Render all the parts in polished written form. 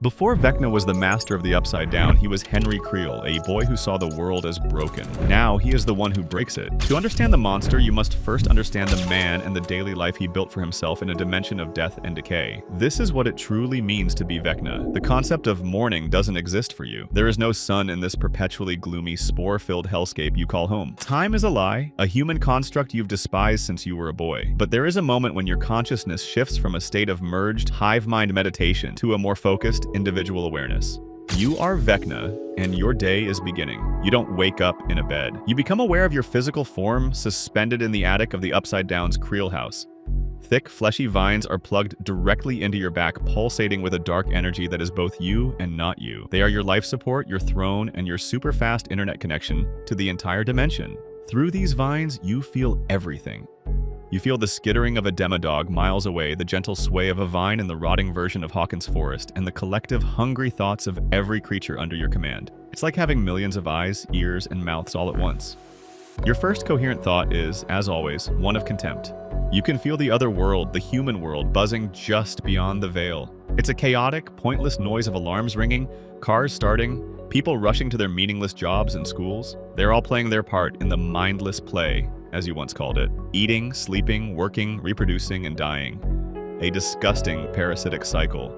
Before Vecna was the master of the Upside Down, he was Henry Creel, a boy who saw the world as broken. Now, he is the one who breaks it. To understand the monster, you must first understand the man and the daily life he built for himself in a dimension of death and decay. This is what it truly means to be Vecna. The concept of morning doesn't exist for you. There is no sun in this perpetually gloomy, spore-filled hellscape you call home. Time is a lie, a human construct you've despised since you were a boy. But there is a moment when your consciousness shifts from a state of merged, hive-mind meditation to a more focused, individual awareness. You are Vecna, and your day is beginning. You don't wake up in a bed. You become aware of your physical form suspended in the attic of the Upside Down's Creel house. Thick, fleshy vines are plugged directly into your back, pulsating with a dark energy that is both you and not you. They are your life support, your throne, and your super-fast internet connection to the entire dimension. Through these vines, you feel everything. You feel the skittering of a demodog miles away, the gentle sway of a vine in the rotting version of Hawkins Forest, and the collective hungry thoughts of every creature under your command. It's like having millions of eyes, ears, and mouths all at once. Your first coherent thought is, as always, one of contempt. You can feel the other world, the human world, buzzing just beyond the veil. It's a chaotic, pointless noise of alarms ringing, cars starting, people rushing to their meaningless jobs and schools. They're all playing their part in the mindless play, as you once called it. Eating, sleeping, working, reproducing, and dying. A disgusting parasitic cycle.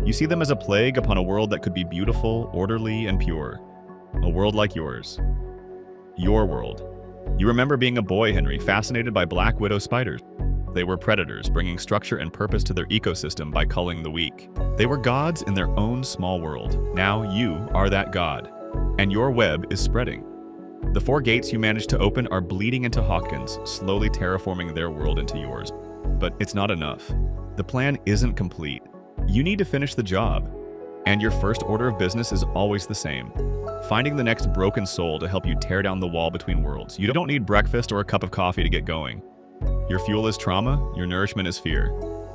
You see them as a plague upon a world that could be beautiful, orderly, and pure. A world like yours. Your world. You remember being a boy, Henry, fascinated by black widow spiders. They were predators, bringing structure and purpose to their ecosystem by culling the weak. They were gods in their own small world. Now you are that god, and your web is spreading. The 4 gates you managed to open are bleeding into Hawkins, slowly terraforming their world into yours. But it's not enough. The plan isn't complete. You need to finish the job. And your first order of business is always the same. Finding the next broken soul to help you tear down the wall between worlds. You don't need breakfast or a cup of coffee to get going. Your fuel is trauma, your nourishment is fear.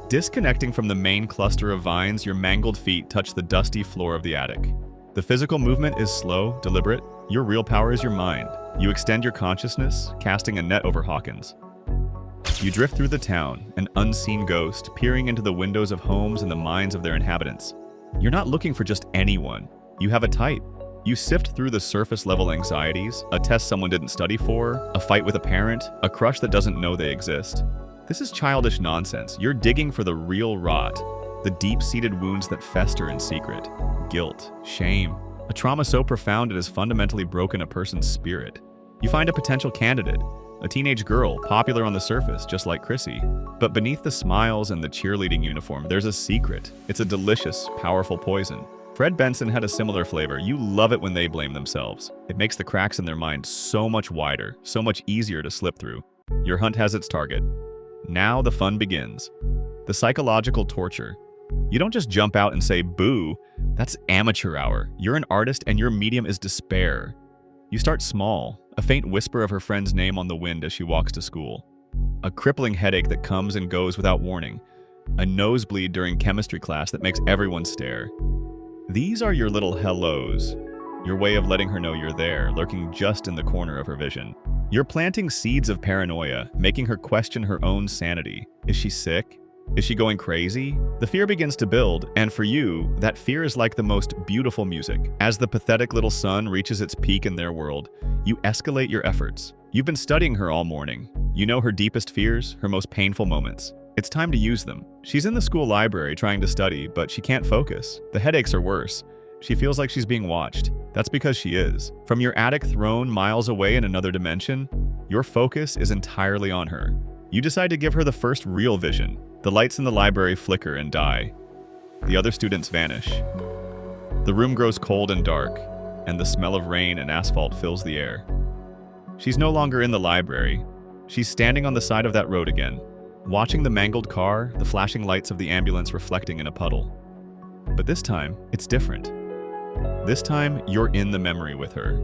Disconnecting from the main cluster of vines, your mangled feet touch the dusty floor of the attic. The physical movement is slow, deliberate. Your real power is your mind. You extend your consciousness, casting a net over Hawkins. You drift through the town, an unseen ghost, peering into the windows of homes and the minds of their inhabitants. You're not looking for just anyone. You have a type. You sift through the surface-level anxieties, a test someone didn't study for, a fight with a parent, a crush that doesn't know they exist. This is childish nonsense. You're digging for the real rot, the deep-seated wounds that fester in secret. Guilt, shame, a trauma so profound it has fundamentally broken a person's spirit. You find a potential candidate, a teenage girl, popular on the surface, just like Chrissy. But beneath the smiles and the cheerleading uniform, there's a secret. It's a delicious, powerful poison. Fred Benson had a similar flavor. You love it when they blame themselves. It makes the cracks in their mind so much wider, so much easier to slip through. Your hunt has its target. Now the fun begins. The psychological torture. You don't just jump out and say, boo. That's amateur hour. You're an artist and your medium is despair. You start small, a faint whisper of her friend's name on the wind as she walks to school. A crippling headache that comes and goes without warning. A nosebleed during chemistry class that makes everyone stare. These are your little hellos, your way of letting her know you're there, lurking just in the corner of her vision. You're planting seeds of paranoia, making her question her own sanity. Is she sick? Is she going crazy? The fear begins to build, and for you, that fear is like the most beautiful music. As the pathetic little sun reaches its peak in their world, you escalate your efforts. You've been studying her all morning. You know her deepest fears, her most painful moments. It's time to use them. She's in the school library trying to study, but she can't focus. The headaches are worse. She feels like she's being watched. That's because she is. From your attic throne miles away in another dimension, your focus is entirely on her. You decide to give her the first real vision. The lights in the library flicker and die. The other students vanish. The room grows cold and dark, and the smell of rain and asphalt fills the air. She's no longer in the library. She's standing on the side of that road again, watching the mangled car, the flashing lights of the ambulance reflecting in a puddle. But this time, it's different. This time, you're in the memory with her.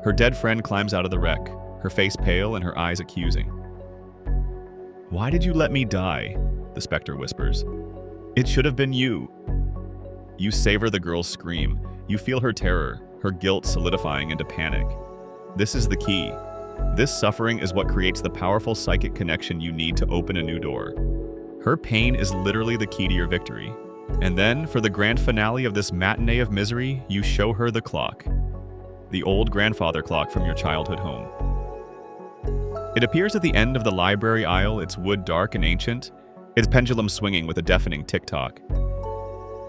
Her dead friend climbs out of the wreck, her face pale and her eyes accusing. "Why did you let me die?" the specter whispers. "It should have been you." You savor the girl's scream. You feel her terror, her guilt solidifying into panic. This is the key. This suffering is what creates the powerful psychic connection you need to open a new door. Her pain is literally the key to your victory. And then, for the grand finale of this matinee of misery, you show her the clock. The old grandfather clock from your childhood home. It appears at the end of the library aisle, its wood dark and ancient, its pendulum swinging with a deafening tick-tock.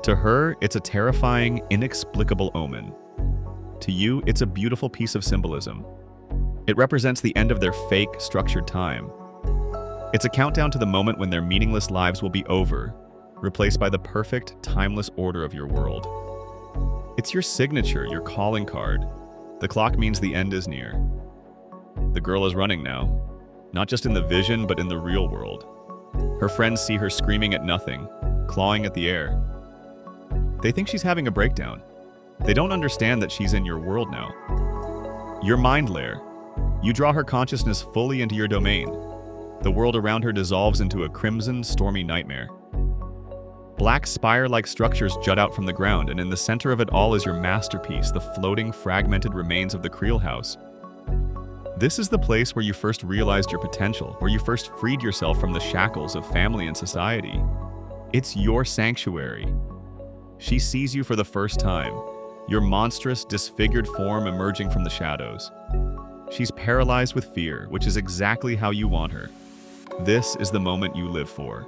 To her, it's a terrifying, inexplicable omen. To you, it's a beautiful piece of symbolism. It represents the end of their fake, structured time. It's a countdown to the moment when their meaningless lives will be over, replaced by the perfect, timeless order of your world. It's your signature, your calling card. The clock means the end is near. The girl is running now, not just in the vision, but in the real world. Her friends see her screaming at nothing, clawing at the air. They think she's having a breakdown. They don't understand that she's in your world now. Your mind layer. You draw her consciousness fully into your domain. The world around her dissolves into a crimson, stormy nightmare. Black spire-like structures jut out from the ground, and in the center of it all is your masterpiece, the floating, fragmented remains of the Creel house. This is the place where you first realized your potential, where you first freed yourself from the shackles of family and society. It's your sanctuary. She sees you for the first time, your monstrous, disfigured form emerging from the shadows. She's paralyzed with fear, which is exactly how you want her. This is the moment you live for.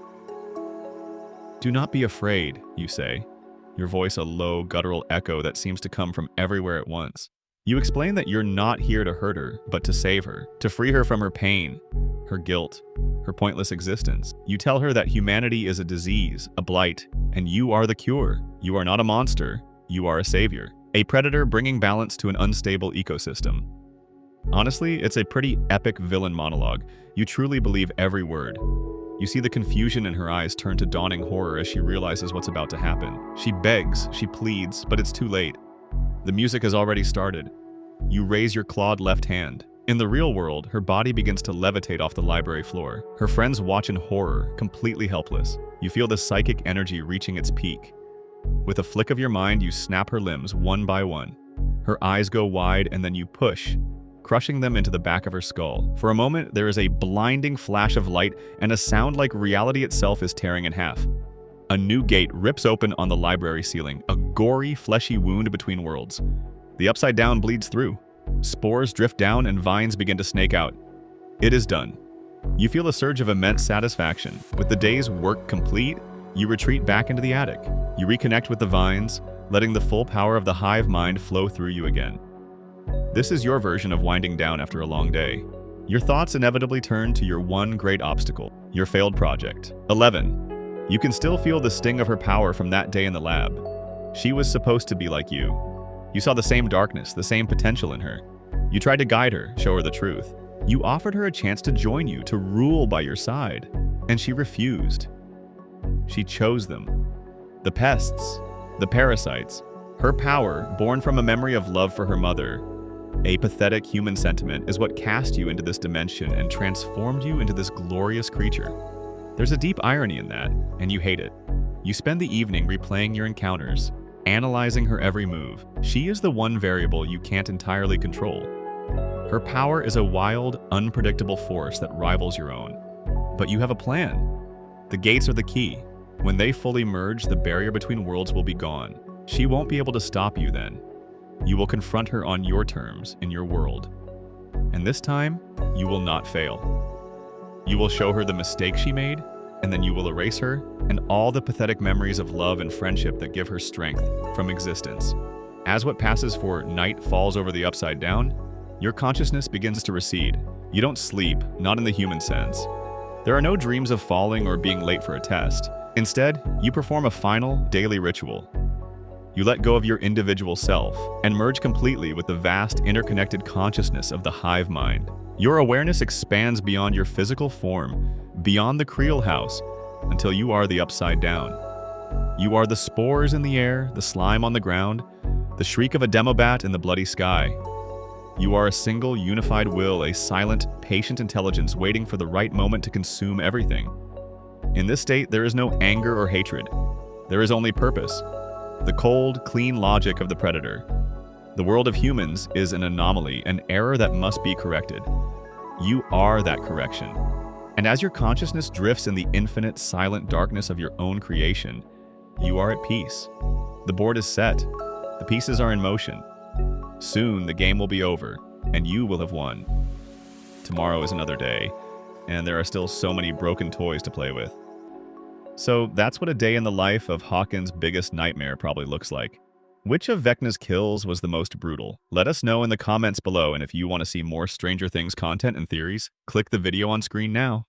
Do not be afraid, you say, your voice a low, guttural echo that seems to come from everywhere at once. You explain that you're not here to hurt her, but to save her, to free her from her pain, her guilt, her pointless existence. You tell her that humanity is a disease, a blight, and you are the cure. You are not a monster, you are a savior, a predator bringing balance to an unstable ecosystem. Honestly, it's a pretty epic villain monologue. You truly believe every word. You see the confusion in her eyes turn to dawning horror as she realizes what's about to happen. She begs, she pleads, but it's too late. The music has already started. You raise your clawed left hand. In the real world, her body begins to levitate off the library floor. Her friends watch in horror, completely helpless. You feel the psychic energy reaching its peak. With a flick of your mind, you snap her limbs one by one. Her eyes go wide, and then you push, crushing them into the back of her skull. For a moment, there is a blinding flash of light, and a sound like reality itself is tearing in half. A new gate rips open on the library ceiling, a gory, fleshy wound between worlds. The Upside Down bleeds through. Spores drift down and vines begin to snake out. It is done. You feel a surge of immense satisfaction. With the day's work complete, you retreat back into the attic. You reconnect with the vines, letting the full power of the hive mind flow through you again. This is your version of winding down after a long day. Your thoughts inevitably turn to your one great obstacle, your failed project. 11. You can still feel the sting of her power from that day in the lab. She was supposed to be like you. You saw the same darkness, the same potential in her. You tried to guide her, show her the truth. You offered her a chance to join you, to rule by your side. And she refused. She chose them. The pests, the parasites. Her power, born from a memory of love for her mother, a pathetic human sentiment, is what cast you into this dimension and transformed you into this glorious creature. There's a deep irony in that, and you hate it. You spend the evening replaying your encounters, analyzing her every move. She is the one variable you can't entirely control. Her power is a wild, unpredictable force that rivals your own. But you have a plan. The gates are the key. When they fully merge, the barrier between worlds will be gone. She won't be able to stop you then. You will confront her on your terms, in your world. And this time, you will not fail. You will show her the mistake she made, and then you will erase her and all the pathetic memories of love and friendship that give her strength from existence. As what passes for night falls over the Upside Down, your consciousness begins to recede. You don't sleep, not in the human sense. There are no dreams of falling or being late for a test. Instead, you perform a final, daily ritual. You let go of your individual self and merge completely with the vast, interconnected consciousness of the hive mind. Your awareness expands beyond your physical form, beyond the Creel house, until you are the Upside Down. You are the spores in the air, the slime on the ground, the shriek of a demobat in the bloody sky. You are a single, unified will, a silent, patient intelligence waiting for the right moment to consume everything. In this state, there is no anger or hatred. There is only purpose. The cold, clean logic of the predator. The world of humans is an anomaly, an error that must be corrected. You are that correction. And as your consciousness drifts in the infinite, silent darkness of your own creation, You are at peace. The board is set. The pieces are in motion. Soon the game will be over, and you will have won. Tomorrow is another day, and there are still so many broken toys to play with. So that's what a day in the life of Hawkins' biggest nightmare probably looks like. Which of Vecna's kills was the most brutal? Let us know in the comments below, and if you want to see more Stranger Things content and theories, click the video on screen now.